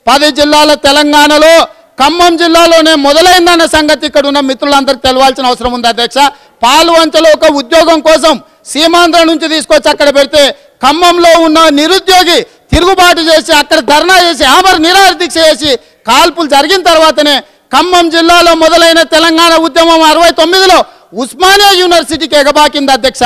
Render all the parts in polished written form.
10 జిల్లాల తెలంగాణలో ఖమ్మం జిల్లాలోనే మొదలైందన్న సంగతి ఇక్కడ ఉన్న మిత్రులందరికీ తెలవాల్సిన అవసరం ఉంది అధ్యక్ష. పాల్వంచలో ఒక ఉద్యోగం కోసం సీమాంధ్ర నుంచి తీసుకొచ్చి అక్కడ పెడితే ఖమ్మంలో ఉన్న నిరుద్యోగి తిరుగుబాటు చేసి అక్కడ ధర్నా చేసి ఆమర నిరాహార దీక్ష చేసి కాల్పులు జరిగిన తర్వాతనే ఖమ్మం జిల్లాలో మొదలైన తెలంగాణ ఉద్యమం 69లో ఉస్మానియా యూనివర్సిటీకి ఎగబాకింది అధ్యక్ష.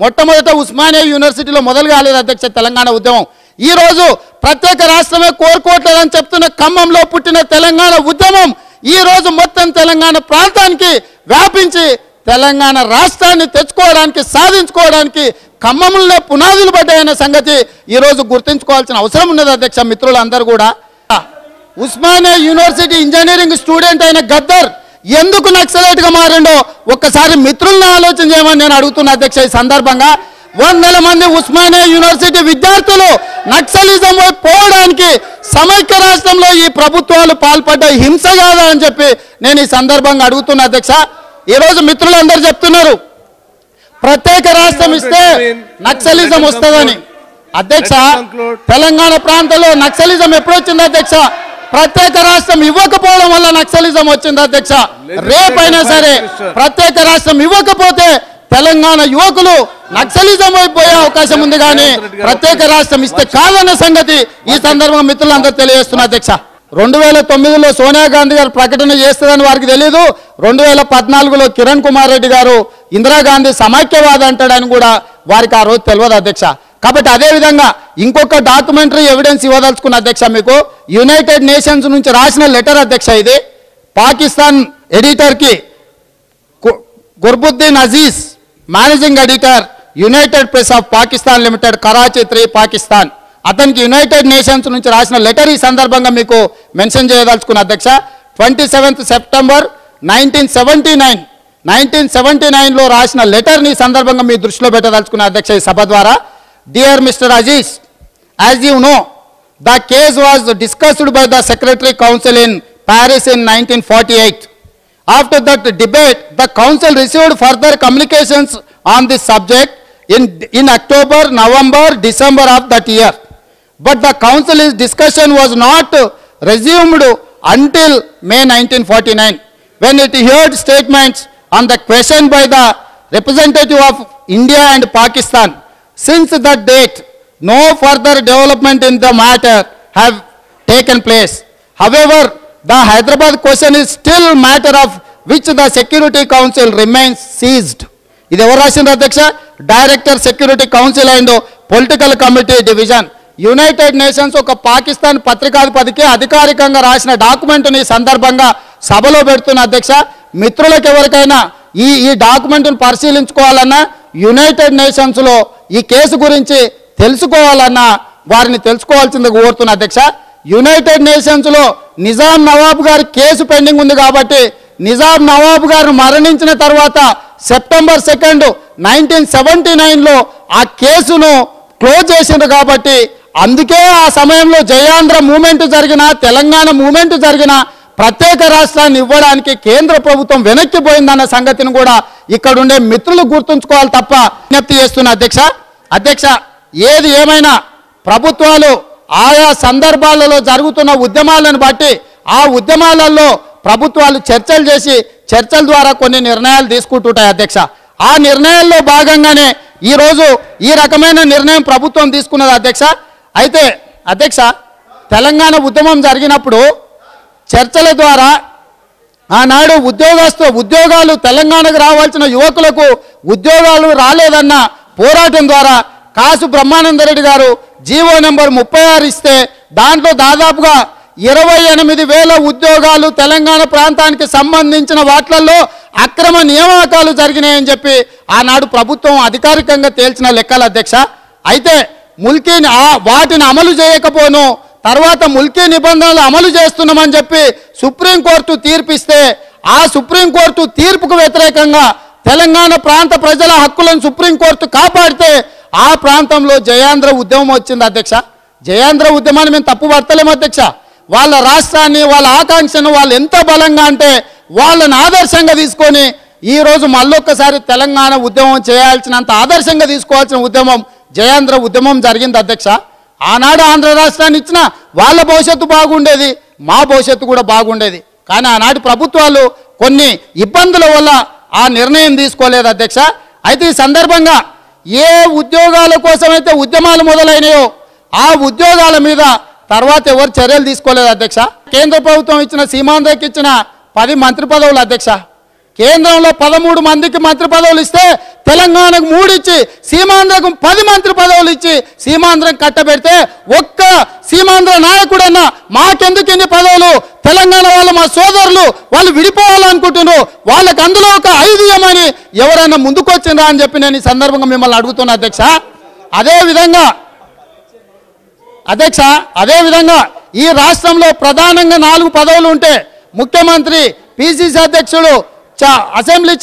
మొట్టమొదట ఉస్మానియా యూనివర్సిటీలో మొదలు కాలేదు అధ్యక్ష తెలంగాణ ఉద్యమం. ఈ రోజు ప్రత్యేక రాష్ట్రమే కోరుకోవట్లేదని చెప్తున్న ఖమ్మంలో పుట్టిన తెలంగాణ ఉద్యమం ఈ రోజు మొత్తం తెలంగాణ ప్రాంతానికి వ్యాపించి తెలంగాణ రాష్ట్రాన్ని తెచ్చుకోవడానికి సాధించుకోవడానికి ఖమ్మంలో పునాదులు పడ్డాయన్న సంగతి ఈ రోజు గుర్తుంచుకోవాల్సిన అవసరం ఉన్నది అధ్యక్ష. మిత్రులందరూ కూడా ఉస్మానియా యూనివర్సిటీ ఇంజనీరింగ్ స్టూడెంట్ అయిన గద్దర్ ఎందుకు నక్సలైట్గా మారిండో ఒక్కసారి మిత్రులను ఆలోచన చేయమని నేను అడుగుతున్నా అధ్యక్ష. ఈ సందర్భంగా 100 మంది ఉస్మానియా యూనివర్సిటీ విద్యార్థులు నక్సలిజం పోవడానికి సమైక్య రాష్ట్రంలో ఈ ప్రభుత్వాలు పాల్పడ్డ హింస కాదా అని చెప్పి నేను ఈ సందర్భంగా అడుగుతున్నా అధ్యక్ష. ఈరోజు మిత్రులందరూ చెప్తున్నారు ప్రత్యేక రాష్ట్రం ఇస్తే నక్సలిజం వస్తుందని. అధ్యక్ష తెలంగాణ ప్రాంతంలో నక్సలిజం ఎప్పుడు వచ్చింది అధ్యక్ష? ప్రత్యేక రాష్ట్రం ఇవ్వకపోవడం వల్ల నక్సలిజం వచ్చింది అధ్యక్ష. రేపైనా సరే ప్రత్యేక రాష్ట్రం ఇవ్వకపోతే తెలంగాణ యువకులు నక్సలిజం అయిపోయే అవకాశం ఉంది, కానీ ప్రత్యేక రాష్ట్రం ఇస్తే కాదన్న సంగతి ఈ సందర్భంగా మిత్రులందరూ తెలియజేస్తున్నారు అధ్యక్ష. 2009లో సోనియా గాంధీ గారు ప్రకటన చేస్తుందని వారికి తెలియదు. 2014లో కిరణ్ కుమార్ రెడ్డి గారు ఇందిరాగాంధీ సమైక్యవాది అంటాడని కూడా వారికి ఆ రోజు తెలియదు అధ్యక్ష. కాబట్టి అదేవిధంగా ఇంకొక డాక్యుమెంటరీ ఎవిడెన్స్ ఇవ్వదలుచుకున్న అధ్యక్ష మీకు యునైటెడ్ నేషన్స్ నుంచి రాసిన లెటర్ అధ్యక్ష. ఇది పాకిస్తాన్ ఎడిటర్కి Gurbuddin Aziz, managing editor United Press of Pakistan limited, Karachi 3 Pakistan, అతనికి యునైటెడ్ నేషన్స్ నుంచి రాసిన లెటర్ ఈ సందర్భంగా మీకు మెన్షన్ చేయదలుచుకున్న అధ్యక్ష. 27 సెప్టెంబర్ 1979లో రాసిన లెటర్ని ఈ సందర్భంగా మీ దృష్టిలో పెట్టదలుచుకున్న అధ్యక్ష ఈ సభ ద్వారా. Dear Mr. Aziz, as you know, the case was discussed by the Secretary Council in Paris in 1948. After that debate, the Council received further communications on this subject in October, November, December of that year. But the Council's discussion was not resumed until May 1949, when it heard statements on the question by the representative of India and Pakistan. Since that date, no further development in the matter have taken place. However, the Hyderabad question is still matter of which the Security Council remains seized. ఇది ఎవరు రాసింది అధ్యక్ష? Director security council and political committee division. United nations ఒక పాకిస్తాన్ పత్రికాధిపతికి అధికారికంగా రాసిన డాక్యుమెంట్ని సందర్భంగా సభలో పెడుతున్న అధ్యక్ష. మిత్రులకు ఎవరికైనా ఈ డాక్యుమెంట్ను పరిశీలించుకోవాలన్నా యునైటెడ్ నేషన్స్లో ఈ కేసు గురించి తెలుసుకోవాలన్నా వారిని తెలుసుకోవాల్సింది కోరుతున్న అధ్యక్ష. యునైటెడ్ నేషన్స్లో నిజాం నవాబ్ గారి కేసు పెండింగ్ ఉంది కాబట్టి నిజాం నవాబ్ గారు మరణించిన తర్వాత సెప్టెంబర్ 2, 1979లో ఆ కేసును క్లోజ్ చేసిండ్రు కాబట్టి అందుకే ఆ సమయంలో జయాంధ్ర మూమెంట్ జరిగిన తెలంగాణ మూమెంట్ జరిగిన ప్రత్యేక రాష్ట్రాన్ని ఇవ్వడానికి కేంద్ర ప్రభుత్వం వెనక్కిపోయిందన్న సంగతిని కూడా ఇక్కడ ఉండే మిత్రులు గుర్తుంచుకోవాలి తప్ప విజ్ఞప్తి చేస్తున్న అధ్యక్ష ఏది ఏమైనా ప్రభుత్వాలు ఆయా సందర్భాలలో జరుగుతున్న ఉద్యమాలను బట్టి ఆ ఉద్యమాలలో ప్రభుత్వాలు చర్చలు చేసి చర్చల ద్వారా కొన్ని నిర్ణయాలు తీసుకుంటుంటాయి అధ్యక్ష. ఆ నిర్ణయాల్లో భాగంగానే ఈరోజు ఈ రకమైన నిర్ణయం ప్రభుత్వం తీసుకున్నది అధ్యక్ష. అయితే అధ్యక్ష తెలంగాణ ఉద్యమం జరిగినప్పుడు చర్చల ద్వారా ఆనాడు ఉద్యోగాలు తెలంగాణకు రావాల్సిన యువకులకు ఉద్యోగాలు రాలేదన్న పోరాటం ద్వారా కాసు బ్రహ్మానందరెడ్డి గారు జీవో నెంబర్ 36 ఇస్తే దాంట్లో దాదాపుగా 28,000 ఉద్యోగాలు తెలంగాణ ప్రాంతానికి సంబంధించిన వాటిల్లో అక్రమ నియామకాలు జరిగినాయని చెప్పి ఆనాడు ప్రభుత్వం అధికారికంగా తేల్చిన లెక్కలు అధ్యక్ష. అయితే వాటిని అమలు చేయకపోను తర్వాత ముల్కీ నిబంధనలు అమలు చేస్తున్నామని చెప్పి సుప్రీంకోర్టు తీర్పిస్తే ఆ సుప్రీంకోర్టు తీర్పుకు వ్యతిరేకంగా తెలంగాణ ప్రాంత ప్రజల హక్కులను సుప్రీంకోర్టు కాపాడితే ఆ ప్రాంతంలో జయాంధ్ర ఉద్యమం వచ్చింది అధ్యక్ష. జయాంధ్ర ఉద్యమాన్ని మేము తప్పు పడతలేము అధ్యక్ష. వాళ్ళ రాష్ట్రాన్ని వాళ్ళ ఆకాంక్షను వాళ్ళు ఎంత బలంగా అంటే వాళ్ళని ఆదర్శంగా తీసుకొని ఈరోజు మళ్ళొక్కసారి తెలంగాణ ఉద్యమం చేయాల్సినంత ఆదర్శంగా తీసుకోవాల్సిన ఉద్యమం జయాంధ్ర ఉద్యమం జరిగింది అధ్యక్ష. ఆనాడు ఆంధ్ర రాష్ట్రాన్ని ఇచ్చిన వాళ్ళ భవిష్యత్తు బాగుండేది, మా భవిష్యత్తు కూడా బాగుండేది. కానీ ఆనాటి ప్రభుత్వాలు కొన్ని ఇబ్బందుల వల్ల ఆ నిర్ణయం తీసుకోలేదు అధ్యక్ష. అయితే ఈ సందర్భంగా ఏ ఉద్యోగాల కోసమైతే ఉద్యమాలు మొదలైనయో ఆ ఉద్యోగాల మీద తర్వాత ఎవరు చర్యలు తీసుకోలేదు అధ్యక్ష. కేంద్ర ప్రభుత్వం ఇచ్చిన సీమాంధ్రకి ఇచ్చిన 10 మంత్రి పదవులు అధ్యక్ష. కేంద్రంలో 13 మందికి మంత్రి పదవులు ఇస్తే తెలంగాణకు 3 ఇచ్చి సీమాంధ్రకు 10 మంత్రి పదవులు ఇచ్చి సీమాంధ్రం కట్టబెడితే ఒక్క సీమాంధ్ర నాయకుడన్నా మాకెందుకు ఇన్ని పదవులు, తెలంగాణ వాళ్ళు మా సోదరులు వాళ్ళు విడిపోవాలనుకుంటున్నారు, వాళ్ళకి అందులో ఒక 5 ఇవ్వమని ఎవరైనా ముందుకొచ్చిందా అని చెప్పి నేను ఈ సందర్భంగా మిమ్మల్ని అడుగుతున్నా అధ్యక్ష. అదేవిధంగా ఈ రాష్ట్రంలో ప్రధానంగా 4 పదవులు ఉంటే ముఖ్యమంత్రి, పిసిసి అధ్యక్షుడు, అసెంబ్లీ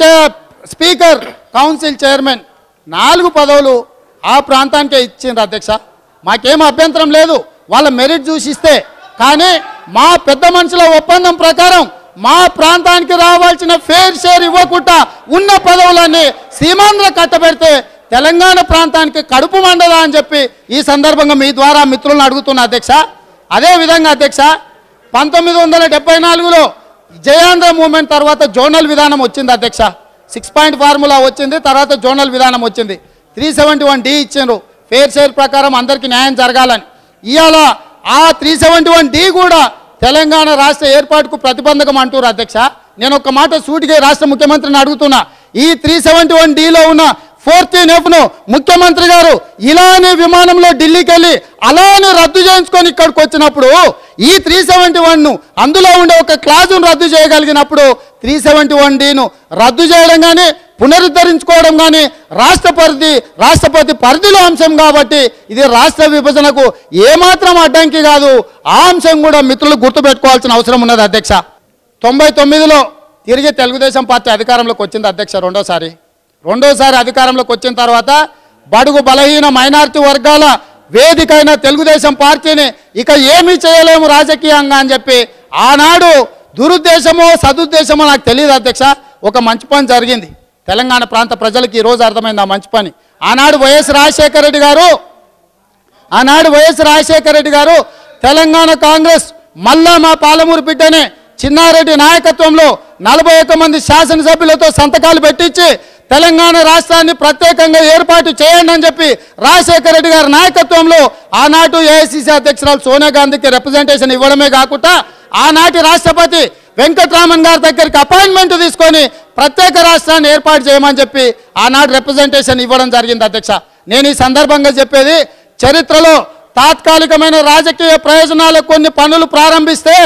స్పీకర్, కౌన్సిల్ చైర్మన్ 4 పదవులు ఆ ప్రాంతానికే ఇచ్చిండ్రు అధ్యక్ష. మాకేం అభ్యంతరం లేదు వాళ్ళ మెరిట్ చూసిస్తే. కానీ మా పెద్ద మనుషుల ఒప్పందం ప్రకారం మా ప్రాంతానికి రావాల్సిన ఫేర్ షేర్ ఇవ్వకుండా ఉన్న పదవులన్నీ సీమాంధ్ర కట్టబెడితే తెలంగాణ ప్రాంతానికి కడుపు మండదా అని చెప్పి ఈ సందర్భంగా మీ ద్వారా మిత్రులను అడుగుతున్నా అధ్యక్ష. అదేవిధంగా అధ్యక్ష 1974లో జయాంధ్ర మూవ్మెంట్ తర్వాత జోనల్ విధానం వచ్చింది అధ్యక్ష. 6 పాయింట్ ఫార్ములా వచ్చింది, తర్వాత జోనల్ విధానం వచ్చింది. 371D ఇచ్చిండ్రు ఫేర్ షేర్ ప్రకారం అందరికీ న్యాయం జరగాలని. ఇవాళ ఆ 371D కూడా తెలంగాణ రాష్ట్ర ఏర్పాటుకు ప్రతిబంధకం అంటారు అధ్యక్ష. నేను ఒక మాట సూటిగా రాష్ట్ర ముఖ్యమంత్రిని అడుగుతున్నా, ఈ 371Dలో ఉన్న 14Fను ముఖ్యమంత్రి గారు ఇలానే విమానంలో ఢిల్లీకి వెళ్ళి అలానే రద్దు చేయించుకొని ఇక్కడికి వచ్చినప్పుడు ఈ 371ను అందులో ఉండే ఒక క్లాజును రద్దు చేయగలిగినప్పుడు 371Dను రద్దు చేయడం కానీ పునరుద్ధరించుకోవడం కానీ రాష్ట్రపతి పరిధిలో అంశం కాబట్టి ఇది రాష్ట్ర విభజనకు ఏమాత్రం అడ్డంకి కాదు. ఆ అంశం కూడా మిత్రులు గుర్తుపెట్టుకోవాల్సిన అవసరం ఉన్నది అధ్యక్ష. 99లో తిరిగి తెలుగుదేశం పార్టీ అధికారంలోకి వచ్చింది అధ్యక్ష. రెండోసారి అధికారంలోకి వచ్చిన తర్వాత బడుగు బలహీన మైనారిటీ వర్గాల వేదికైన తెలుగుదేశం పార్టీని ఇక ఏమీ చేయలేము రాజకీయంగా అని చెప్పి ఆనాడు దురుద్దేశమో సదుద్దేశమో నాకు తెలియదు అధ్యక్ష, ఒక మంచి పని జరిగింది తెలంగాణ ప్రాంత ప్రజలకు. ఈరోజు అర్థమైంది ఆ మంచి పని. ఆనాడు వైఎస్ రాజశేఖర రెడ్డి గారు తెలంగాణ కాంగ్రెస్ మళ్ళా మా పాలమూరు బిడ్డనే చిన్నారెడ్డి నాయకత్వంలో 41 మంది శాసనసభ్యులతో సంతకాలు పెట్టించి తెలంగాణ రాష్ట్రాన్ని ప్రత్యేకంగా ఏర్పాటు చేయండి అని చెప్పి రాజశేఖర రెడ్డి గారి నాయకత్వంలో ఆనాటి ఏఐసిసి అధ్యక్షురాలు సోనియా గాంధీకి రిప్రజెంటేషన్ ఇవ్వడమే కాకుండా ఆనాటి రాష్ట్రపతి వెంకట్రామన్ గారి దగ్గరికి అపాయింట్మెంట్ తీసుకొని ప్రత్యేక రాష్ట్రాన్ని ఏర్పాటు చేయమని చెప్పి ఆనాడు రిప్రజెంటేషన్ ఇవ్వడం జరిగింది అధ్యక్ష. నేను ఈ సందర్భంగా చెప్పేది, చరిత్రలో తాత్కాలికమైన రాజకీయ ప్రయోజనాలకు కొన్ని పనులు ప్రారంభిస్తే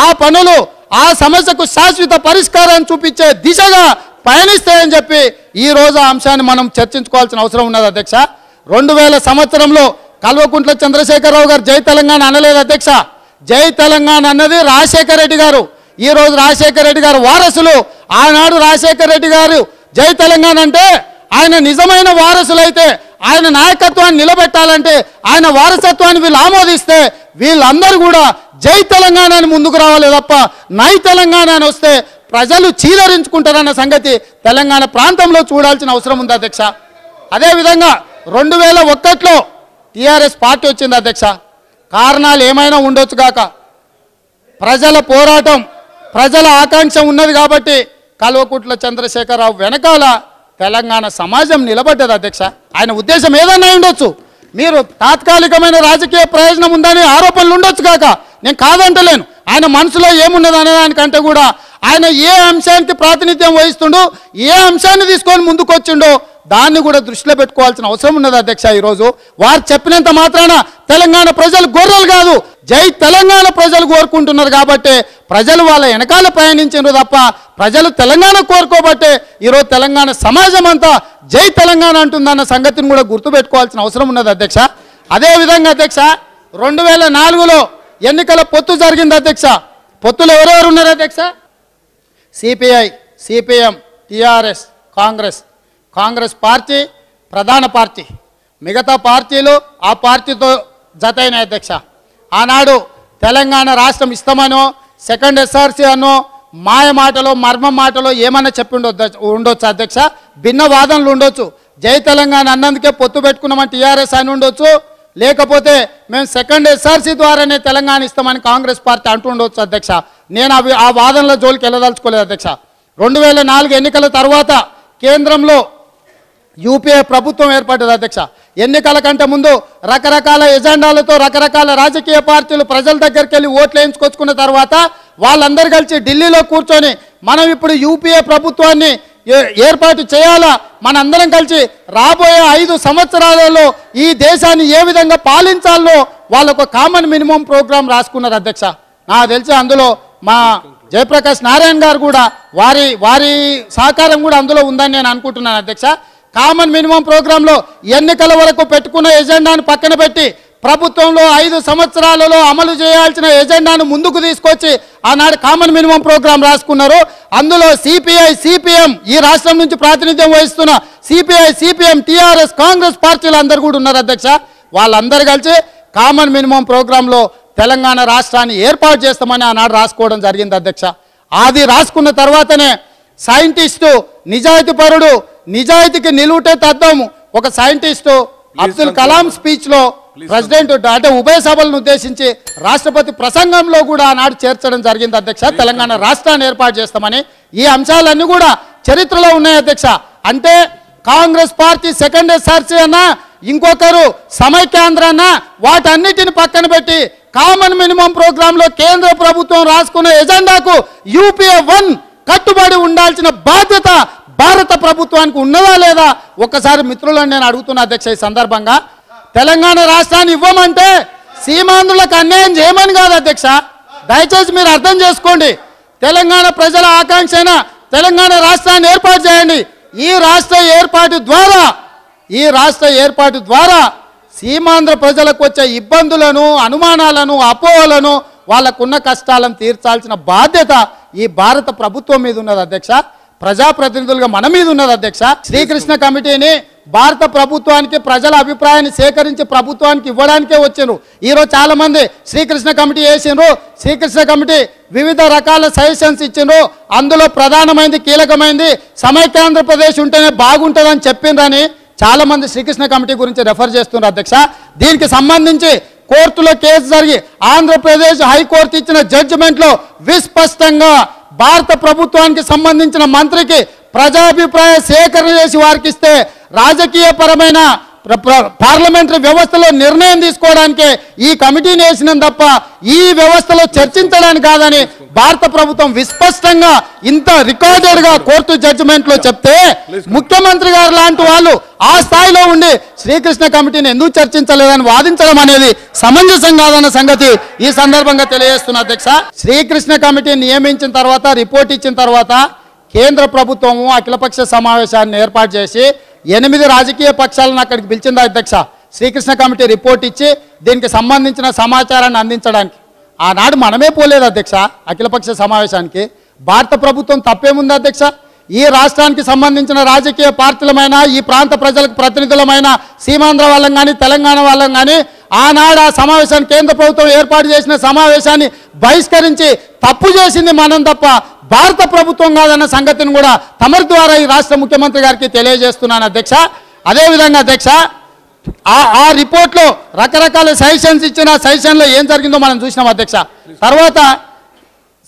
ఆ పనులు ఆ సమస్యకు శాశ్వత పరిష్కారం చూపించే దిశగా పయనిస్తాయని చెప్పి ఈ రోజు ఆ అంశాన్ని మనం చర్చించుకోవాల్సిన అవసరం ఉన్నది అధ్యక్ష. 2000 సంవత్సరంలో కల్వకుంట్ల చంద్రశేఖరరావు గారు జై తెలంగాణ అనలేదు అధ్యక్ష. జై తెలంగాణ అన్నది రాజశేఖర రెడ్డి గారు. ఈ రోజు రాజశేఖర రెడ్డి గారు వారసులు. ఆనాడు రాజశేఖర రెడ్డి గారు జై తెలంగాణ అంటే ఆయన నిజమైన వారసులైతే ఆయన నాయకత్వాన్ని నిలబెట్టాలంటే ఆయన వారసత్వాన్ని వీళ్ళు ఆమోదిస్తే వీళ్ళందరూ కూడా జై తెలంగాణ అని ముందుకు రావాలి తప్ప నై తెలంగాణ అని వస్తే ప్రజలు చీదరించుకుంటారన్న సంగతి తెలంగాణ ప్రాంతంలో చూడాల్సిన అవసరం ఉంది అధ్యక్ష. అదేవిధంగా 2001లో టీఆర్ఎస్ పార్టీ వచ్చింది అధ్యక్ష. కారణాలు ఏమైనా ఉండొచ్చు కాక ప్రజల పోరాటం, ప్రజల ఆకాంక్ష ఉన్నది కాబట్టి కల్వకుంట్ల చంద్రశేఖరరావు వెనకాల తెలంగాణ సమాజం నిలబడ్డది అధ్యక్ష. ఆయన ఉద్దేశం ఏదన్నా ఉండొచ్చు, మీరు తాత్కాలికమైన రాజకీయ ప్రయోజనం ఉందని ఆరోపణలు ఉండొచ్చు కాక నేను కాదంటలేను. ఆయన మనసులో ఏమున్నది అనేదానికంటే కూడా ఆయన ఏ అంశానికి ప్రాతినిధ్యం వహిస్తుండో, ఏ అంశాన్ని తీసుకొని ముందుకు వచ్చిండో దాన్ని కూడా దృష్టిలో పెట్టుకోవాల్సిన అవసరం ఉన్నది అధ్యక్ష. ఈరోజు వారు చెప్పినంత మాత్రాన తెలంగాణ ప్రజలు గొర్రెలు కాదు, జై తెలంగాణ ప్రజలు కోరుకుంటున్నారు కాబట్టి ప్రజలు వాళ్ళ వెనకాల పయనించారు తప్ప ప్రజలు తెలంగాణ కోరుకోబట్టే ఈరోజు తెలంగాణ సమాజం అంతా జై తెలంగాణ అంటుందన్న సంగతిని కూడా గుర్తుపెట్టుకోవాల్సిన అవసరం ఉన్నది అధ్యక్ష. అదేవిధంగా అధ్యక్ష 2004లో ఎన్నికల పొత్తు జరిగింది అధ్యక్ష. పొత్తులు ఎవరెవరు ఉన్నారు అధ్యక్ష? CPI, CPM, TRS, Congress party ప్రధాన పార్టీ, మిగతా పార్టీలు ఆ పార్టీతో జతైన అధ్యక్ష. ఆనాడు తెలంగాణ రాష్ట్రం ఇస్తామనో సెకండ్ ఎస్ఆర్సీ అనో మాయ మాటలో మర్మ మాటలో ఏమన్నా చెప్పి ఉండొచ్చు అధ్యక్ష. భిన్న వాదనలు ఉండొచ్చు. జై తెలంగాణ అన్నందుకే పొత్తు పెట్టుకున్నామని టీఆర్ఎస్ అని ఉండొచ్చు, లేకపోతే మేము సెకండ్ ఎస్ఆర్సీ ద్వారానే తెలంగాణ ఇస్తామని కాంగ్రెస్ పార్టీ అంటుండొచ్చు అధ్యక్ష. నేను ఆ వాదనల జోలికి వెళ్ళదలుచుకోలేదు అధ్యక్ష. 2004 ఎన్నికల తర్వాత కేంద్రంలో యూపీఏ ప్రభుత్వం ఏర్పడ్డది అధ్యక్ష. ఎన్నికల కంటే ముందు రకరకాల ఎజెండాలతో రకరకాల రాజకీయ పార్టీలు ప్రజల దగ్గరికి వెళ్ళి ఓట్లు వేయించుకొచ్చుకున్న తర్వాత వాళ్ళందరూ కలిసి ఢిల్లీలో కూర్చొని మనం ఇప్పుడు యూపీఏ ప్రభుత్వాన్ని ఏర్పాటు చేయాలా, మనందరం కలిసి రాబోయే 5 సంవత్సరాలలో ఈ దేశాన్ని ఏ విధంగా పాలించాలో వాళ్ళొక కామన్ మినిమం ప్రోగ్రాం రాసుకున్నారు అధ్యక్ష. నాకు తెలిసి అందులో మా జయప్రకాష్ నారాయణ గారు కూడా వారి సహకారం కూడా అందులో ఉందని నేను అనుకుంటున్నాను అధ్యక్ష. కామన్ మినిమం ప్రోగ్రాంలో ఎన్నికల వరకు పెట్టుకున్న ఎజెండాను పక్కన పెట్టి ప్రభుత్వంలో 5 సంవత్సరాలలో అమలు చేయాల్సిన ఎజెండాను ముందుకు తీసుకొచ్చి ఆనాడు కామన్ మినిమం ప్రోగ్రాం రాసుకున్నారు. అందులో సిపిఐ సిపిఎం ఈ రాష్ట్రం నుంచి ప్రాతినిధ్యం వహిస్తున్న సిపిఐ సిపిఎం టీఆర్ఎస్ కాంగ్రెస్ పార్టీలు అందరు కూడా ఉన్నారు అధ్యక్ష. వాళ్ళందరూ కలిసి కామన్ మినిమం ప్రోగ్రాంలో తెలంగాణ రాష్ట్రాన్ని ఏర్పాటు చేస్తామని ఆనాడు రాసుకోవడం జరిగింది అధ్యక్ష. అది రాసుకున్న తర్వాతనే సైంటిస్టు నిజాయితీపరుడు నిజాయితీకి నిలువుటే తద్దము ఒక సైంటిస్టు అబ్దుల్ కలాం స్పీచ్లో ప్రెసిడెంట్ అంటే ఉభయ సభలను ఉద్దేశించి రాష్ట్రపతి ప్రసంగంలో కూడా ఆనాడు చేర్చడం జరిగింది అధ్యక్ష. తెలంగాణ రాష్ట్రాన్ని ఏర్పాటు చేస్తామని. ఈ అంశాలన్నీ కూడా చరిత్రలో ఉన్నాయి అధ్యక్ష. అంటే కాంగ్రెస్ పార్టీ సెకండ్ ఎస్ఆర్సీ అన్నా ఇంకొకరు సమైక్యాంధ్ర అన్నా వాటన్నిటిని పక్కన పెట్టి కామన్ మినిమం ప్రోగ్రాంలో కేంద్ర ప్రభుత్వం రాసుకున్న ఎజెండాకు యూపీఏ 1 కట్టుబడి ఉండాల్సిన బాధ్యత భారత ప్రభుత్వానికి ఉన్నదా లేదా ఒక్కసారి మిత్రులను నేను అడుగుతున్నా అధ్యక్ష. ఈ సందర్భంగా తెలంగాణ రాష్ట్రాన్ని ఇవ్వమంటే సీమాంధ్రులకు అన్యాయం చేయమని కాదు అధ్యక్ష. దయచేసి మీరు అర్థం చేసుకోండి. తెలంగాణ ప్రజల ఆకాంక్ష అయినా తెలంగాణ రాష్ట్రాన్ని ఏర్పాటు చేయండి. ఈ రాష్ట్ర ఏర్పాటు ద్వారా సీమాంధ్ర ప్రజలకు వచ్చే ఇబ్బందులను అనుమానాలను అపోహలను వాళ్ళకున్న కష్టాలను తీర్చాల్సిన బాధ్యత ఈ భారత ప్రభుత్వం మీద ఉన్నది అధ్యక్ష. ప్రజాప్రతినిధులుగా మన మీద ఉన్నది అధ్యక్ష. శ్రీకృష్ణ కమిటీని భారత ప్రభుత్వానికి ప్రజల అభిప్రాయాన్ని సేకరించి ప్రభుత్వానికి ఇవ్వడానికే వచ్చిండ్రు. ఈరోజు చాలా మంది శ్రీకృష్ణ కమిటీ వేసిండ్రు. శ్రీకృష్ణ కమిటీ వివిధ రకాల సజెషన్స్ ఇచ్చిండ్రు. అందులో ప్రధానమైనది కీలకమైనది సమైక్యాంధ్రప్రదేశ్ ఉంటేనే బాగుంటుందని చెప్పిండ్రని చాలా మంది శ్రీకృష్ణ కమిటీ గురించి రెఫర్ చేస్తున్నారు అధ్యక్ష. దీనికి సంబంధించి కోర్టులో కేసు జరిగి ఆంధ్రప్రదేశ్ హైకోర్టు ఇచ్చిన జడ్జిమెంట్లో విస్పష్టంగా భారత ప్రభుత్వానికి సంబంధించిన మంత్రికి ప్రజాభిప్రాయ సేకరణ చేసి వారికి ఇస్తే రాజకీయపరమైన పార్లమెంటరీ వ్యవస్థలో నిర్ణయం తీసుకోవడానికి ఈ కమిటీని వేసినాం తప్ప ఈ వ్యవస్థలో చర్చించడానికి కాదని భారత ప్రభుత్వం విస్పష్టంగా ఇంత రికార్డెడ్గా కోర్టు జడ్జిమెంట్లో చెప్తే ముఖ్యమంత్రి గారు లాంటి వాళ్ళు ఆ స్థాయిలో ఉండి శ్రీకృష్ణ కమిటీని ఎందుకు చర్చించలేదని వాదించడం అనేది సమంజసం కాదన్న సంగతి ఈ సందర్భంగా తెలియజేస్తున్న అధ్యక్ష. శ్రీకృష్ణ కమిటీని నియమించిన తర్వాత రిపోర్ట్ ఇచ్చిన తర్వాత కేంద్ర ప్రభుత్వము అఖిలపక్ష సమావేశాన్ని ఏర్పాటు చేసి 8 రాజకీయ పక్షాలను అక్కడికి పిలిచింది అధ్యక్ష. శ్రీకృష్ణ కమిటీ రిపోర్ట్ ఇచ్చి దీనికి సంబంధించిన సమాచారాన్ని అందించడానికి. ఆనాడు మనమే పోలేదు అధ్యక్ష అఖిలపక్ష సమావేశానికి. భారత ప్రభుత్వం తప్పేముంది అధ్యక్ష? ఈ రాష్ట్రానికి సంబంధించిన రాజకీయ పార్టీలమైన ఈ ప్రాంత ప్రజలకు ప్రతినిధులమైన సీమాంధ్ర వాళ్ళం కానీ తెలంగాణ వాళ్ళం కానీ ఆనాడు ఆ సమావేశాన్ని కేంద్ర ప్రభుత్వం ఏర్పాటు చేసిన సమావేశాన్ని బహిష్కరించి తప్పు చేసింది మనం తప్ప భారత ప్రభుత్వం కాదన్న సంగతిని కూడా తమరి ద్వారా ఈ రాష్ట్ర ముఖ్యమంత్రి గారికి తెలియజేస్తున్నాను అధ్యక్ష. అదేవిధంగా అధ్యక్ష ఆ రిపోర్ట్లో రకరకాల సజెషన్స్ ఇచ్చిన సజెషన్లో ఏం జరిగిందో మనం చూసినాం అధ్యక్ష. తర్వాత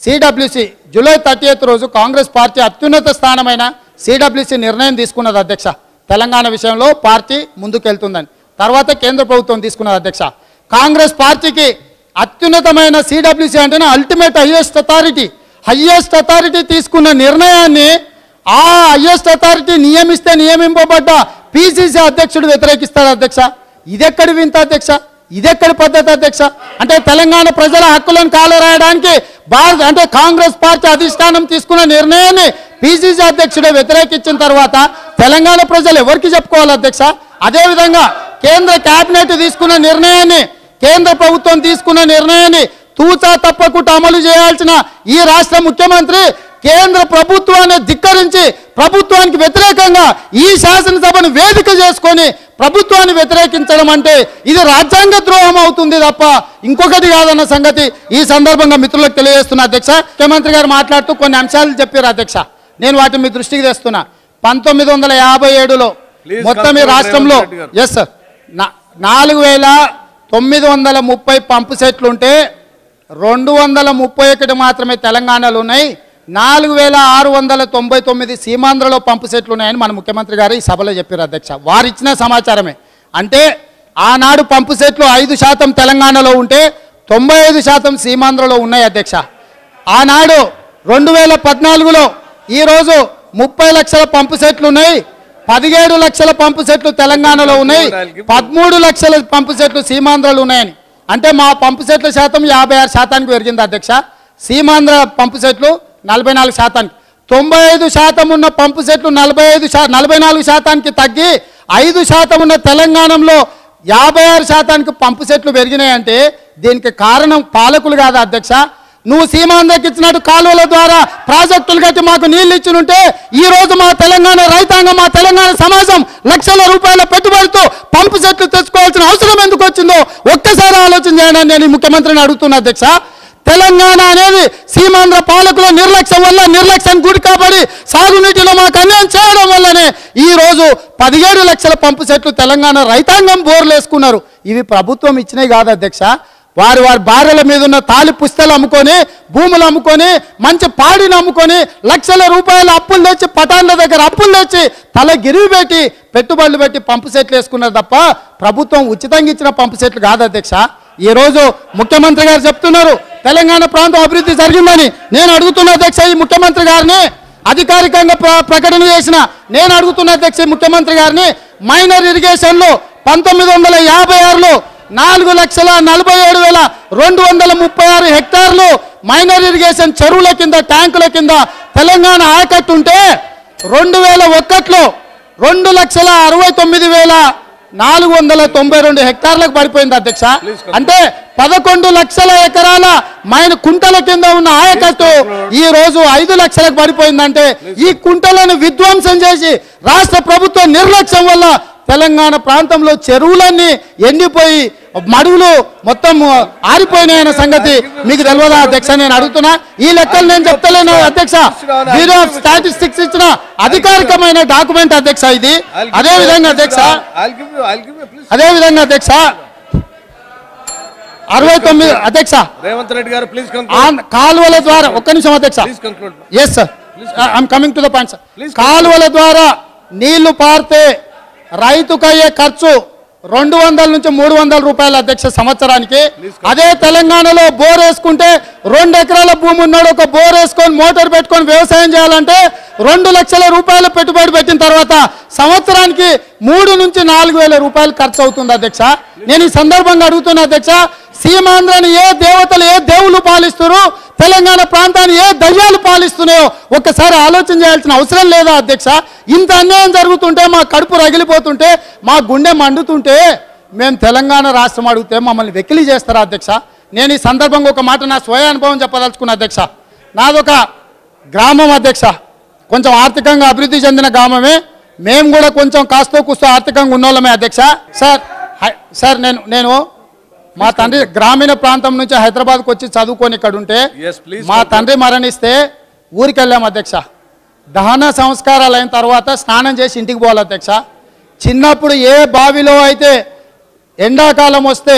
సిడబ్ల్యూసి జూలై 30th రోజు కాంగ్రెస్ పార్టీ అత్యున్నత స్థానమైన సిడబ్ల్యూసి నిర్ణయం తీసుకున్నది అధ్యక్ష. తెలంగాణ విషయంలో పార్టీ ముందుకెళ్తుందని. తర్వాత కేంద్ర ప్రభుత్వం తీసుకున్నది అధ్యక్ష. కాంగ్రెస్ పార్టీకి అత్యున్నతమైన సిడబ్ల్యూసి అంటేనే అల్టిమేట్ హయ్యెస్ట్ అథారిటీ తీసుకున్న నిర్ణయాన్ని ఆ హయ్యెస్ట్ అథారిటీ నియమింపబడ్డ పిసిసి అధ్యక్షుడు వ్యతిరేకిస్తాడు అధ్యక్ష. ఇదెక్కడి వింత అధ్యక్ష? ఇదెక్కడి పద్ధతి అధ్యక్ష? అంటే తెలంగాణ ప్రజల హక్కులను కాలరాయడానికి అంటే కాంగ్రెస్ పార్టీ అధిష్టానం తీసుకున్న నిర్ణయాన్ని పిసిసి అధ్యక్షుడే వ్యతిరేకించిన తర్వాత తెలంగాణ ప్రజలు ఎవరికి చెప్పుకోవాలి అధ్యక్ష? అదేవిధంగా కేంద్ర కేబినెట్ తీసుకున్న నిర్ణయాన్ని కేంద్ర ప్రభుత్వం తీసుకున్న నిర్ణయాన్ని తూచా తప్పకుండా అమలు చేయాల్సిన ఈ రాష్ట్ర ముఖ్యమంత్రి కేంద్ర ప్రభుత్వాన్ని ధిక్కరించి ప్రభుత్వానికి వ్యతిరేకంగా ఈ శాసనసభను వేదిక చేసుకొని ప్రభుత్వాన్ని వ్యతిరేకించడం అంటే ఇది రాజ్యాంగ ద్రోహం అవుతుంది తప్ప ఇంకొకటి కాదన్న సంగతి ఈ సందర్భంగా మిత్రులకు తెలియజేస్తున్నా అధ్యక్ష. ముఖ్యమంత్రి గారు మాట్లాడుతూ కొన్ని అంశాలు చెప్పారు అధ్యక్ష. నేను వాటిని మీ దృష్టికి తెస్తున్నా. 1957లో మొత్తం ఈ రాష్ట్రంలో 4,000 930 పంపు సెట్లు ఉంటే 231 మాత్రమే తెలంగాణలో ఉన్నాయి, 4699 సీమాంధ్రలో పంపు సెట్లు ఉన్నాయని మన ముఖ్యమంత్రి గారు ఈ సభలో చెప్పారు అధ్యక్ష. వారు ఇచ్చిన సమాచారమే. అంటే ఆనాడు పంపు సెట్లు 5% తెలంగాణలో ఉంటే 95% సీమాంధ్రలో ఉన్నాయి అధ్యక్ష. ఆనాడు 2014లో ఈరోజు 30 లక్షల పంపు సెట్లు ఉన్నాయి, 17 లక్షల పంపు సెట్లు తెలంగాణలో ఉన్నాయి, 13 లక్షల పంపు సెట్లు సీమాంధ్రలో ఉన్నాయని. అంటే మా పంపు సెట్ల శాతం 56% పెరిగింది అధ్యక్ష. సీమాంధ్ర పంపు సెట్లు 44%. 95% ఉన్న పంపు సెట్లు 44% తగ్గి 5% ఉన్న తెలంగాణలో 56% పంపు సెట్లు పెరిగినాయంటే దీనికి కారణం పాలకులు కాదా అధ్యక్ష? నువ్వు సీమాంధ్రకి ఇచ్చినట్టు కాలువల ద్వారా ప్రాజెక్టులు కట్టి మాకు నీళ్లు ఇచ్చినుంటే ఈ రోజు మా తెలంగాణ రైతాంగం, మా తెలంగాణ సమాజం లక్షల రూపాయల పెట్టుబడితో పంపు సెట్లు తెచ్చుకోవాల్సిన అవసరం ఎందుకు వచ్చిందో ఒక్కసారి ఆలోచన చేయండి నేను ఈ ముఖ్యమంత్రిని అడుగుతున్నా అధ్యక్ష. తెలంగాణ అనేది సీమాంధ్ర పాలకుల నిర్లక్ష్యం వల్ల నిర్లక్ష్యానికి గురి కాబడి సాగునీటిలో మాకు అన్యాయం చేయడం వల్లనే ఈ రోజు 17 లక్షల పంపు సెట్లు తెలంగాణ రైతాంగం బోర్లు వేసుకున్నారు. ఇవి ప్రభుత్వం ఇచ్చినవి కాదు అధ్యక్ష. వారి భార్యల మీద ఉన్న తాలి పుస్తలు అమ్ముకొని, భూములు అమ్ముకొని, మంచి పాడిని అమ్ముకొని, లక్షల రూపాయల అప్పులు తెచ్చి, పటాన్ల దగ్గర అప్పులు తెచ్చి, తల గిరివి పెట్టి, పెట్టుబడులు పెట్టి పంపు సెట్లు వేసుకున్నారు తప్ప ప్రభుత్వం ఉచితంగా ఇచ్చిన పంపు సెట్లు కాదు అధ్యక్ష. ఈరోజు ముఖ్యమంత్రి గారు చెప్తున్నారు తెలంగాణ ప్రాంతం అభివృద్ధి జరిగిందని. నేను అడుగుతున్న అధ్యక్ష ఈ ముఖ్యమంత్రి గారిని, అధికారికంగా ప్రకటన చేసిన నేను అడుగుతున్న అధ్యక్ష ముఖ్యమంత్రి గారిని, మైనర్ ఇరిగేషన్లో 1956లో 4,47,236 హెక్టార్లు మైనర్ ఇరిగేషన్ చెరువుల కింద, ట్యాంకుల కింద తెలంగాణ ఆయకట్టు ఉంటే 2001లో 2,69,492 హెక్టార్లకు పడిపోయింది అధ్యక్ష. అంటే 11 లక్షల ఎకరాల కుంటల కింద ఉన్న ఆయకట్టు ఈ రోజు 5 లక్షలకు పడిపోయిందంటే ఈ కుంటలను విధ్వంసం చేసి రాష్ట్ర ప్రభుత్వ నిర్లక్ష్యం వల్ల తెలంగాణ ప్రాంతంలో చెరువులన్నీ ఎండిపోయి మడుగులు మొత్తం ఆరిపోయినాయన్న సంగతి మీకు తెలియదా అధ్యక్ష? నేను అడుగుతున్నా. ఈ లెక్కలు నేను చెప్తలేను అధ్యక్ష, బ్యూరో ఆఫ్ స్టాటిస్టిక్స్ ఇచ్చిన అధికారికమైన డాక్యుమెంట్ అధ్యక్ష ఇది. అదేవిధంగా అధ్యక్ష 69 అధ్యక్ష రేవంత్ రెడ్డి గారు ప్లీజ్ కాలువల ద్వారా ఒక్క నిమిషం అధ్యక్ష. Yes sir, I'm coming to the point sir. కాలువల ద్వారా నీళ్లు పారితే రైతుకయ్యే ఖర్చు 200 నుంచి 300 రూపాయలు అధ్యక్ష సంవత్సరానికి. అదే తెలంగాణలో బోర్ వేసుకుంటే 2 ఎకరాల భూమి ఉన్నాడు ఒక బోర్ వేసుకొని మోటార్ పెట్టుకొని వ్యవసాయం చేయాలంటే 2 లక్షల రూపాయలు పెట్టుబడి పెట్టిన తర్వాత సంవత్సరానికి 3 నుంచి 4,000 రూపాయలు ఖర్చు అవుతుంది అధ్యక్ష. నేను ఈ సందర్భంగా అడుగుతున్నా అధ్యక్ష, సీమాంధ్రని ఏ దేవతలు ఏ దేవుళ్ళు పాలిస్తున్నారు, తెలంగాణ ప్రాంతాన్ని ఏ దయ్యాలు పాలిస్తున్నాయో ఒక్కసారి ఆలోచన చేయాల్సిన అవసరం లేదా అధ్యక్ష? ఇంత అన్యాయం జరుగుతుంటే, మా కడుపు రగిలిపోతుంటే, మా గుండె మండుతుంటే మేము తెలంగాణ రాష్ట్రం అడిగితే మమ్మల్ని వెకిలి చేస్తారా అధ్యక్ష? నేను ఈ సందర్భంగా ఒక మాట నా స్వయ అనుభవం చెప్పదలుచుకున్నా అధ్యక్ష. నాదొక గ్రామం అధ్యక్ష, కొంచెం ఆర్థికంగా అభివృద్ధి చెందిన గ్రామమే. మేము కూడా కొంచెం కాస్తో కూస్తో ఆర్థికంగా ఉన్నోళ్ళమే అధ్యక్ష. సార్ నేను మా తండ్రి గ్రామీణ ప్రాంతం నుంచి హైదరాబాద్కి వచ్చి చదువుకొని ఇక్కడ ఉంటే మా తండ్రి మరణిస్తే ఊరికి వెళ్ళాము అధ్యక్ష. దహన సంస్కారాలు అయిన తర్వాత స్నానం చేసి ఇంటికి పోవాలి అధ్యక్ష. చిన్నప్పుడు ఏ బావిలో అయితే ఎండాకాలం వస్తే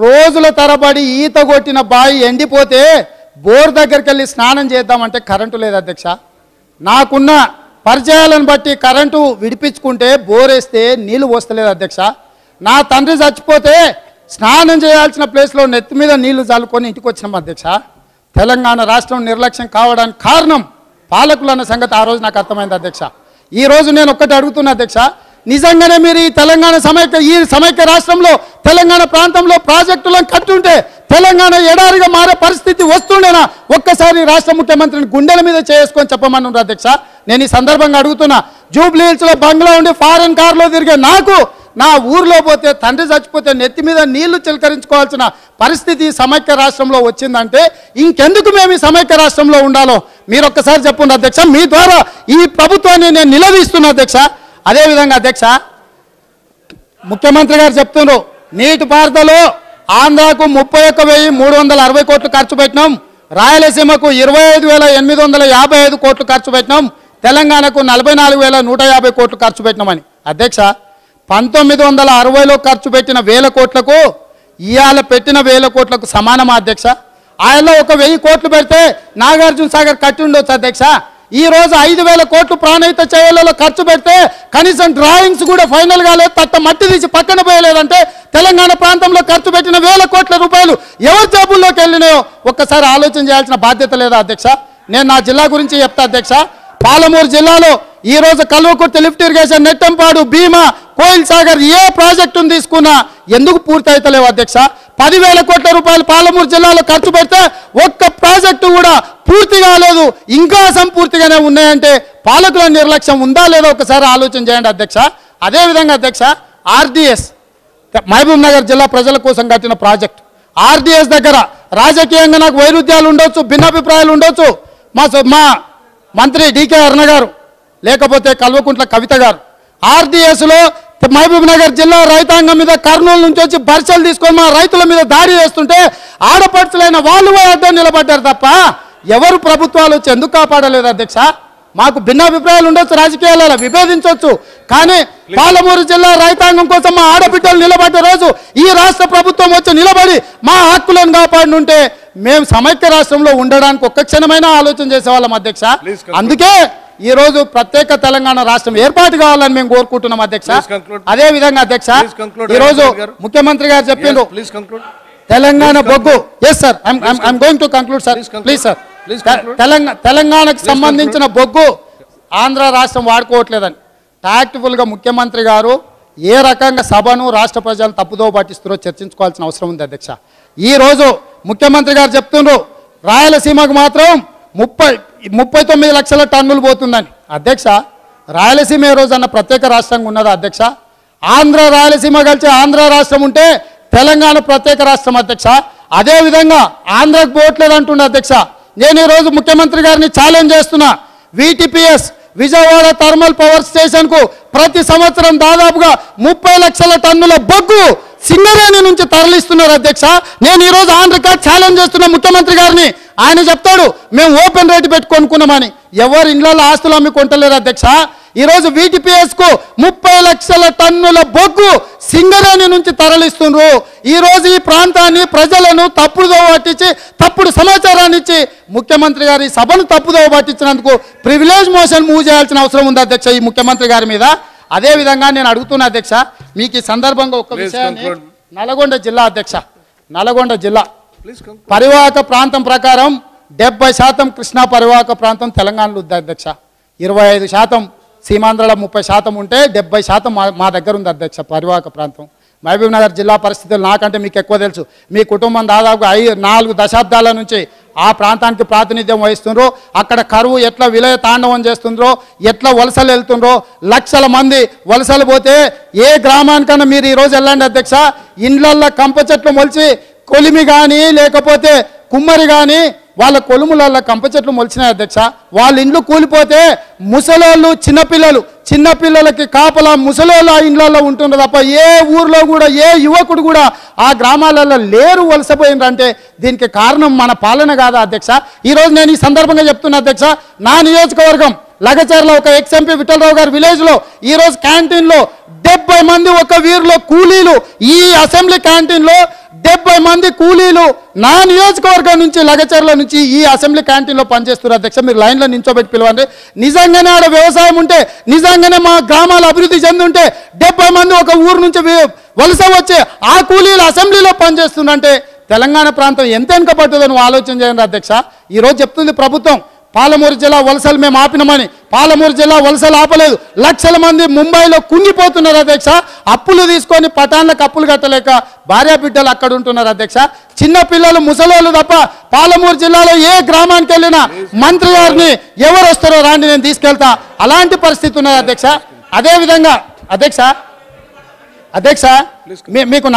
రోజుల తరబడి ఈత కొట్టిన బావి ఎండిపోతే బోర్ దగ్గరికి వెళ్ళి స్నానం చేద్దామంటే కరెంటు లేదు అధ్యక్ష. నాకున్న పరిచయాలను బట్టి కరెంటు విడిపించుకుంటే బోర్ వేస్తే నీళ్లు పోస్తలేదు అధ్యక్ష. నా తండ్రి చచ్చిపోతే స్నానం చేయాల్సిన ప్లేస్లో నెత్తి మీద నీళ్లు చల్లుకొని ఇంటికి వచ్చినాం అధ్యక్ష. తెలంగాణ రాష్ట్రం నిర్లక్ష్యం కావడానికి కారణం పాలకులు అన్న సంగతి ఆ రోజు నాకు అర్థమైంది అధ్యక్ష. ఈ రోజు నేను ఒక్కటి అడుగుతున్నా అధ్యక్ష, నిజంగానే మీరు ఈ తెలంగాణ సమైక్య రాష్ట్రంలో తెలంగాణ ప్రాంతంలో ప్రాజెక్టులను కట్టుంటే తెలంగాణ ఎడారిగా మారే పరిస్థితి వస్తుండేనా? ఒక్కసారి రాష్ట్ర ముఖ్యమంత్రిని గుండెల మీద చేసుకొని చెప్పమన్నారు అధ్యక్ష. నేను ఈ సందర్భంగా అడుగుతున్నా, జూబ్లీ హిల్స్లో బంగ్లా ఉండి ఫారెన్ కార్లో తిరిగే నాకు నా ఊర్లో పోతే తండ్రి చచ్చిపోతే నెత్తి మీద నీళ్లు చిలకరించుకోవాల్సిన పరిస్థితి సమైక్య రాష్ట్రంలో వచ్చిందంటే ఇంకెందుకు మేము ఈ సమైక్య రాష్ట్రంలో ఉండాలో మీరు ఒక్కసారి చెప్పండి అధ్యక్ష. మీ ద్వారా ఈ ప్రభుత్వాన్ని నేను నిలదీస్తున్నా అధ్యక్ష. అదేవిధంగా అధ్యక్ష, ముఖ్యమంత్రి గారు చెప్తున్నారు నీటిపారుదలలో ఆంధ్రాకు 31,360 కోట్లు ఖర్చు పెట్టినాం, రాయలసీమకు 25,855 కోట్లు ఖర్చు పెట్టినాం, తెలంగాణకు 44,150 కోట్లు ఖర్చు పెట్టినామని. అధ్యక్ష, 1960లో ఖర్చు పెట్టిన 1,000 కోట్లకు ఇవాళ పెట్టిన 1000 కోట్లకు సమానమా అధ్యక్ష? ఆయనలో ఒక 1000 కోట్లు పెడితే నాగార్జున సాగర్ కట్టి ఉండొచ్చు అధ్యక్ష. ఈ రోజు 5000 కోట్లు ప్రాణహిత చేవలలో ఖర్చు పెడితే కనీసం డ్రాయింగ్స్ కూడా ఫైనల్ కాలేదు, తట్ట మట్టి తీసి పక్కన పోయలేదంటే తెలంగాణ ప్రాంతంలో ఖర్చు పెట్టిన 1000 కోట్ల రూపాయలు ఎవరి జేబుల్లోకి వెళ్ళినాయో ఒక్కసారి ఆలోచన చేయాల్సిన బాధ్యత లేదా అధ్యక్ష? నేను నా జిల్లా గురించి చెప్తా అధ్యక్ష. పాలమూరు జిల్లాలో ఈ రోజు కల్వకుర్తి లిఫ్ట్ ఇరిగేషన్, నెట్టంపాడు, భీమా, కోయిల్ సాగర్ ఏ ప్రాజెక్టును తీసుకున్నా ఎందుకు పూర్తి అవుతలేవు అధ్యక్ష? 10,000 కోట్ల రూపాయలు పాలమూరు జిల్లాలో ఖర్చు పెడితే ఒక్క ప్రాజెక్టు కూడా పూర్తి కాలేదు, ఇంకా అసంపూర్తిగానే ఉన్నాయంటే పాలకుల నిర్లక్ష్యం ఉందా లేదా ఒకసారి ఆలోచన చేయండి అధ్యక్ష. అదేవిధంగా అధ్యక్ష, ఆర్డీఎస్ మహబూబ్ నగర్ జిల్లా ప్రజల కోసం కట్టిన ప్రాజెక్ట్ ఆర్డీఎస్ దగ్గర రాజకీయంగా నాకు వైరుధ్యాలు ఉండొచ్చు, భిన్నాభిప్రాయాలు ఉండొచ్చు. మా మంత్రి డీకే అరుణ గారు లేకపోతే కల్వకుంట్ల కవిత గారు ఆర్డీఎస్లో మహబూబ్ నగర్ జిల్లా రైతాంగం మీద కర్నూలు నుంచి వచ్చి బర్చలు తీసుకొని మా రైతుల మీద దాడి చేస్తుంటే ఆడపడుచులైన వాళ్ళు అడ్డం నిలబడ్డారు తప్ప ఎవరు ప్రభుత్వాలు వచ్చి ఎందుకు కాపాడలేదు అధ్యక్ష? మాకు భిన్నాభిప్రాయాలు ఉండొచ్చు, రాజకీయాలలో విభేదించవచ్చు, కానీ పాలమూరు జిల్లా రైతాంగం కోసం మా ఆడబిడ్డలు నిలబడ్డ రోజు ఈ రాష్ట్ర ప్రభుత్వం వచ్చి నిలబడి మా హక్కులను కాపాడుంటే మేము సమైక్య రాష్ట్రంలో ఉండడానికి ఒక్క క్షణమైనా ఆలోచన చేసేవాళ్ళం అధ్యక్ష. అందుకే ఈ రోజు ప్రత్యేక తెలంగాణ రాష్ట్రం ఏర్పాటు కావాలని మేము కోరుకుంటున్నాం అధ్యక్ష. అదే విధంగా అధ్యక్ష, ఈ రోజు ముఖ్యమంత్రి గారు చెప్పిండ్రు తెలంగాణ బొగ్గు. Yes sir, I'm going to conclude sir, please sir. తెలంగాణకు సంబంధించిన బొగ్గు ఆంధ్ర రాష్ట్రం వాడుకోవట్లేదని టాక్టిఫుల్గా ముఖ్యమంత్రి గారు ఏ రకంగా సభను రాష్ట్ర ప్రజలు తప్పుదో పట్టిస్తారో చర్చించుకోవాల్సిన అవసరం ఉంది అధ్యక్ష. ఈ రోజు ముఖ్యమంత్రి గారు చెప్తుండ్రు రాయలసీమకు మాత్రం 39 లక్షల టన్నులు పోతుందని. అధ్యక్ష, రాయలసీమ ఏ రోజు అన్న ప్రత్యేక రాష్ట్రంగా ఉన్నదా అధ్యక్ష? ఆంధ్ర రాయలసీమ కలిసి ఆంధ్ర రాష్ట్రం ఉంటే తెలంగాణ ప్రత్యేక రాష్ట్రం అధ్యక్ష. అదేవిధంగా ఆంధ్రకు పోవట్లేదు అంటుండే అధ్యక్ష. నేను ఈరోజు ముఖ్యమంత్రి గారిని ఛాలెంజ్ చేస్తున్నా, వీటీపీఎస్ విజయవాడ థర్మల్ పవర్ స్టేషన్కు ప్రతి సంవత్సరం దాదాపుగా 30 లక్షల టన్నుల బొగ్గు సింగరేణి నుంచి తరలిస్తున్నారు అధ్యక్ష. నేను ఈరోజు ఆన్ రికార్డ్ ఛాలెంజ్ చేస్తున్నా ముఖ్యమంత్రి గారిని. ఆయన చెప్తాడు మేము ఓపెన్ రేటు పెట్టుకొనుకున్నామని. ఎవరు ఇండ్లలో ఆస్తులు అమ్మి కొంటలేరు అధ్యక్ష. ఈరోజు వీటీపీఎస్కు 30 లక్షల టన్నుల బొగ్గు సింగరేణి నుంచి తరలిస్తున్నారు. ఈరోజు ఈ ప్రాంతాన్ని ప్రజలను తప్పుదో పట్టించి తప్పుడు సమాచారాన్ని ఇచ్చి ముఖ్యమంత్రి గారి సభను తప్పుదో పట్టించినందుకు ప్రివిలేజ్ మోషన్ మూవ్ చేయాల్సిన అవసరం ఉంది అధ్యక్ష ఈ ముఖ్యమంత్రి గారి మీద. అదేవిధంగా నేను అడుగుతున్నా అధ్యక్ష, మీకు ఈ సందర్భంగా ఒక విషయాన్ని, నల్గొండ జిల్లా అధ్యక్ష, నల్గొండ జిల్లా పరివాహక ప్రాంతం ప్రకారం 70% కృష్ణా పరివాహక ప్రాంతం తెలంగాణలో ఉంది అధ్యక్ష. 25% సీమాంధ్రలో 30% ఉంటే 70% మా దగ్గర ఉంది అధ్యక్ష పరివాహక ప్రాంతం. మహబూబ్ నగర్ జిల్లా పరిస్థితులు నాకంటే మీకు ఎక్కువ తెలుసు. మీ కుటుంబం దాదాపుగా 4 దశాబ్దాల నుంచి ఆ ప్రాంతానికి ప్రాతినిధ్యం వహిస్తుండ్రో, అక్కడ కరువు ఎట్లా విలయ తాండవం చేస్తుండ్రో, ఎట్లా వలసలు వెళ్తుండ్రో, లక్షల మంది వలసలు పోతే ఏ గ్రామానికన్నా మీరు ఈరోజు వెళ్ళండి అధ్యక్ష, ఇండ్లల్లో కంప చెట్లు మొలిచి కొలిమి కానీ లేకపోతే కుమ్మరి కానీ వాళ్ళ కొలుములలో కంప చెట్లు మొలిచినాయి అధ్యక్ష. వాళ్ళ ఇండ్లు కూలిపోతే ముసలోళ్ళు చిన్నపిల్లలకి కాపలా ముసలోళ్ళు ఆ ఇండ్లలో ఉంటుండ్రు తప్ప ఏ ఊర్లో కూడా ఏ యువకుడు కూడా ఆ గ్రామాలలో లేరు, వలసపోయిండ్రంటే దీనికి కారణం మన పాలన కాదా అధ్యక్ష? ఈరోజు నేను ఈ సందర్భంగా చెప్తున్నా అధ్యక్ష, నా నియోజకవర్గం లగచర్ల ఒక ఎక్స్ఎంపీ విఠలరావు గారి విలేజ్లో ఈరోజు క్యాంటీన్లో 70 మంది ఒక వీరిలో కూలీలు, ఈ అసెంబ్లీ క్యాంటీన్లో 70 మంది కూలీలు నా నియోజకవర్గం నుంచి లగచర్ల నుంచి ఈ అసెంబ్లీ క్యాంటీన్లో పనిచేస్తున్నారు అధ్యక్ష. మీరు లైన్లో నించోబెట్టి పిలవండి. నిజంగానే ఆడ వ్యవసాయం ఉంటే, నిజంగానే మా గ్రామాలు అభివృద్ధి చెందుంటే 70 మంది ఒక ఊరు నుంచి వలస వచ్చే ఆ కూలీలు అసెంబ్లీలో పనిచేస్తుందంటే తెలంగాణ ప్రాంతం ఎంత వెనుక పట్టుదని ఆలోచన చేయండి అధ్యక్ష. ఈరోజు చెప్తుంది ప్రభుత్వం పాలమూరు జిల్లా వలసలు మేము ఆపినామని. పాలమూరు జిల్లా వలసలు ఆపలేదు. లక్షల మంది ముంబైలో కుంగిపోతున్నారు అధ్యక్ష. అప్పులు తీసుకొని పటాన్లకు అప్పులు కట్టలేక భార్య బిడ్డలు అక్కడ ఉంటున్నారు అధ్యక్ష. చిన్న పిల్లలు ముసలోళ్ళు తప్ప పాలమూరు జిల్లాలో ఏ గ్రామానికి వెళ్ళినా మంత్రి గారిని ఎవరు వస్తారో రాండి నేను తీసుకెళ్తా, అలాంటి పరిస్థితి ఉన్నది అధ్యక్ష. అదేవిధంగా అధ్యక్ష మీకు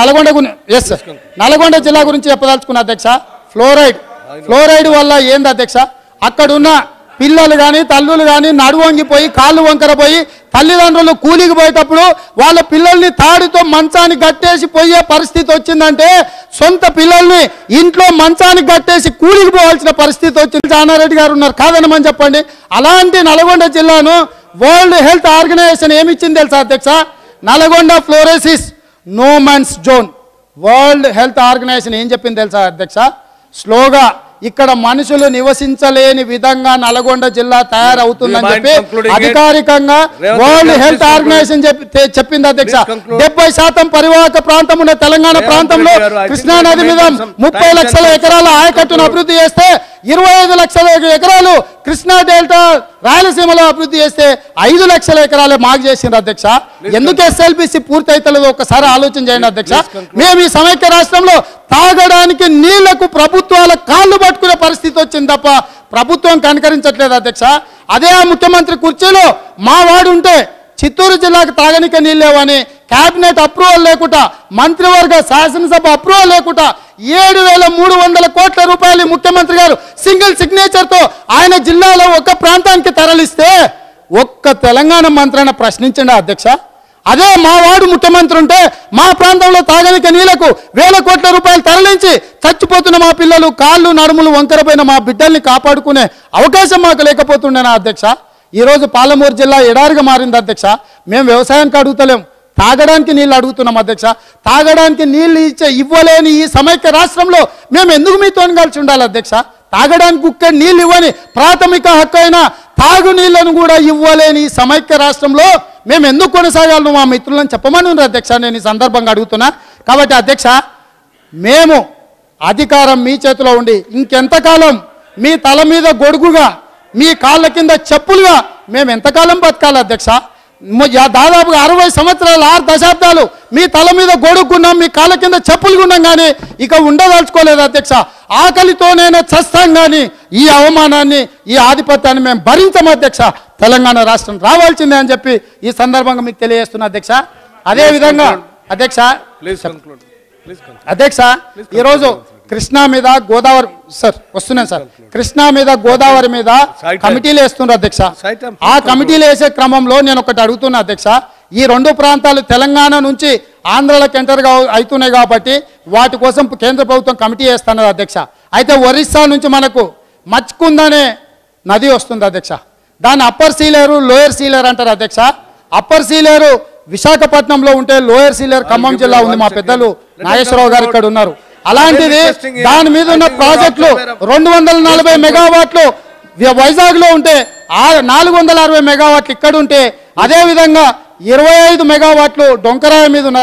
నల్గొండ జిల్లా గురించి చెప్పదలుచుకున్న అధ్యక్ష, ఫ్లోరైడ్ వల్ల ఏంది అధ్యక్ష, అక్కడున్న పిల్లలు కానీ తల్లులు కానీ నడువంగిపోయి కాళ్ళు వంకరపోయి తల్లిదండ్రులు కూలికి పోయేటప్పుడు వాళ్ళ పిల్లల్ని తాడితో మంచానికి గట్టేసి పోయే పరిస్థితి వచ్చిందంటే, సొంత పిల్లల్ని ఇంట్లో మంచానికి గట్టేసి కూలికి పోవాల్సిన పరిస్థితి వచ్చింది. జానారెడ్డి గారు ఉన్నారు, కాదనమని చెప్పండి. అలాంటి నల్గొండ జిల్లాను వరల్డ్ హెల్త్ ఆర్గనైజేషన్ ఏమిచ్చింది తెలుసా అధ్యక్ష? Nalgonda fluorosis no man's zone, World Health Organization ఏం చెప్పింది తెలుసా అధ్యక్ష? స్లోగా ఇక్కడ మనుషులు నివసించలేని విధంగా నల్గొండ జిల్లా తయారవుతుందని చెప్పి అధికారికంగా వరల్డ్ హెల్త్ ఆర్గనైజేషన్ చెప్పింది అధ్యక్ష. 70% పరివాహక ప్రాంతం ఉన్న తెలంగాణ ప్రాంతంలో కృష్ణా నది మీద 30 లక్షల ఎకరాల ఆయకట్టును అభివృద్ధి చేస్తే 25 లక్షల ఎకరాలు కృష్ణా డెల్టా రాయలసీమలో అభివృద్ధి చేస్తే 5 లక్షల ఎకరాలే మాకు చేసింది అధ్యక్ష. ఎందుకు ఎస్ఎల్బిసి పూర్తి అవుతలేదో ఒకసారి ఆలోచన చేయండి అధ్యక్ష. మేము ఈ సమైక్య రాష్ట్రంలో తాగడానికి నీళ్లకు ప్రభుత్వాల కాళ్ళు పట్టుకునే పరిస్థితి వచ్చింది తప్ప ప్రభుత్వం కనికరించట్లేదు అధ్యక్ష. అదే ఆ ముఖ్యమంత్రి కుర్చీలో మా వాడు ఉంటే చిత్తూరు జిల్లాకు తాగనిక నీళ్ళు లేవని క్యాబినెట్ అప్రూవల్ లేకుండా మంత్రివర్గ శాసనసభ అప్రూవల్ లేకుండా 7,300 కోట్ల రూపాయలు ముఖ్యమంత్రి గారు సింగిల్ సిగ్నేచర్తో ఆయన జిల్లాలో ఒక ప్రాంతానికి తరలిస్తే ఒక్క తెలంగాణ మంత్రిని ప్రశ్నించండి అధ్యక్ష. అదే మా వాడు ముఖ్యమంత్రి ఉంటే మా ప్రాంతంలో తాగనిక నీళ్లకు 1,000 కోట్ల రూపాయలు తరలించి చచ్చిపోతున్న మా పిల్లలు కాళ్ళు నడుములు వంకరపోయిన మా బిడ్డల్ని కాపాడుకునే అవకాశం మాకు లేకపోతుండేనా అధ్యక్ష? ఈరోజు పాలమూరు జిల్లా ఎడారిగా మారింది అధ్యక్ష. మేము వ్యవసాయానికి అడుగుతలేం, తాగడానికి నీళ్ళు అడుగుతున్నాం అధ్యక్ష. తాగడానికి నీళ్ళు ఇవ్వలేని ఈ సమైక్య రాష్ట్రంలో మేము ఎందుకు మీతో కలిసి ఉండాలి అధ్యక్ష? తాగడానికి కుక్క నీళ్ళు ఇవ్వని ప్రాథమిక హక్కు అయిన తాగునీళ్లను కూడా ఇవ్వలేని ఈ సమైక్య రాష్ట్రంలో మేము ఎందుకు కొనసాగాలను మా మిత్రులను చెప్పమని ఉన్నారు అధ్యక్ష. నేను ఈ సందర్భంగా అడుగుతున్నా. కాబట్టి అధ్యక్ష, మేము అధికారం మీ చేతిలో ఉండి ఇంకెంతకాలం మీ తల మీద గొడుగుగా మీ కాళ్ళ కింద చెప్పులుగా మేము ఎంతకాలం బతకాలి అధ్యక్ష? దాదాపుగా 60 సంవత్సరాలు 6 దశాబ్దాలు మీ తల మీద గొడుగున్నాం, మీ కాళ్ళ కింద చెప్పులు ఉన్నాం, కానీ ఇక ఉండదలుచుకోలేదు అధ్యక్ష. ఆకలితోనైనా చస్తాం కానీ ఈ అవమానాన్ని ఈ ఆధిపత్యాన్ని మేము భరించం అధ్యక్ష. తెలంగాణ రాష్ట్రం రావాల్సిందే అని చెప్పి ఈ సందర్భంగా మీకు తెలియజేస్తున్నా అధ్యక్ష. అదేవిధంగా అధ్యక్ష ఈరోజు కృష్ణా మీద గోదావరి వస్తున్నాను సార్, కృష్ణా మీద గోదావరి మీద కమిటీలు వేస్తున్నారు అధ్యక్ష. ఆ కమిటీలు వేసే క్రమంలో నేను ఒకటి అడుగుతున్నా అధ్యక్ష. ఈ 2 ప్రాంతాలు తెలంగాణ నుంచి ఆంధ్రాలకు ఎంటర్గా అవుతున్నాయి కాబట్టి వాటి కోసం కేంద్ర ప్రభుత్వం కమిటీ వేస్తున్నది అధ్యక్ష. అయితే ఒరిస్సా నుంచి మనకు మచ్కుందనే నది వస్తుంది అధ్యక్ష. దాన్ని అప్పర్ సీలేరు లోయర్ సీలేరు అంటారు అధ్యక్ష. అప్పర్ సీలేరు విశాఖపట్నంలో ఉంటే లోయర్ సీలేరు ఖమ్మం జిల్లా ఉంది. మా పెద్దలు నాగేశ్వరరావు గారు ఇక్కడ ఉన్నారు. అలాంటిది దాని మీద ఉన్న ప్రాజెక్టులు 240 మెగావాట్లు వైజాగ్ లో ఉంటే 460 మెగావాట్లు ఇక్కడ ఉంటే, అదేవిధంగా 25 మెగావాట్లు డొంకరాయ మీద ఉన్న